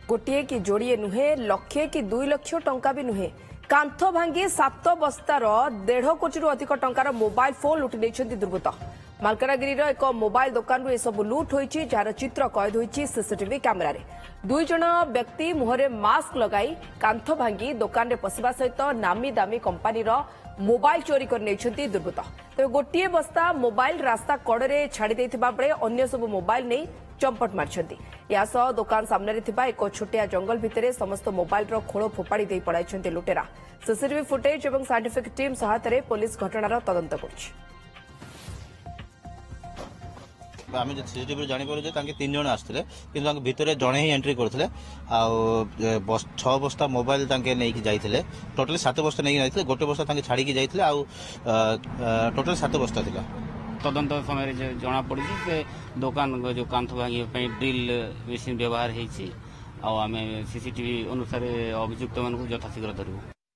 गोटे कि जोड़िए नुहे लक्षे कि 2 लाख टंका भी नुहे कांथ भांगी 7 बस्तार 1.5 कोटी अधिक टंकार मोबाइल फोन लुटि नहीं दुर्बृत्त मालकानगिरी एक मोबाइल दुकान सब लुट होती जार चित्र कैद होती सीसीटीवी कैमेरा दुई जन व्यक्ति मुहरे मास्क लगाई कांथ भांगी दुकान में पशिबा सहित नामी दामी कंपानी मोबाइल चोरी कर दुर्बृत्त तेज गोटे बस्ता मोबाइल रास्ता कड़े छाड़ी बेले अन्य सब मोबाइल नहीं चंपट मारिछंती यासह दुकान सामने एक छोटिया जंगल भितर समस्त मोबाइल खोल फोपाड़ी दे पड़ाई लुटेरा सीसीटीवी फुटेज और साइंटिफिक टीम सहायता पुलिस घटनार तदंत कर आम सीसीटीवी जापर 3 जन आसते कि भितर जड़े ही एंट्री करते 6 बस्ता मोबाइल नहीं जाते टोटाल 7 बस्ता नहीं जाते गोटे बस्ता छाड़ी जाते टोटाल 7 बस्ता था तदंत समय जना पड़ी से दुकान जो कांथ भांगी ड्रिल मेसीन व्यवहार होती सीसीटीवी अनुसार अभियुक्त मान यथाशीघ्र धरू।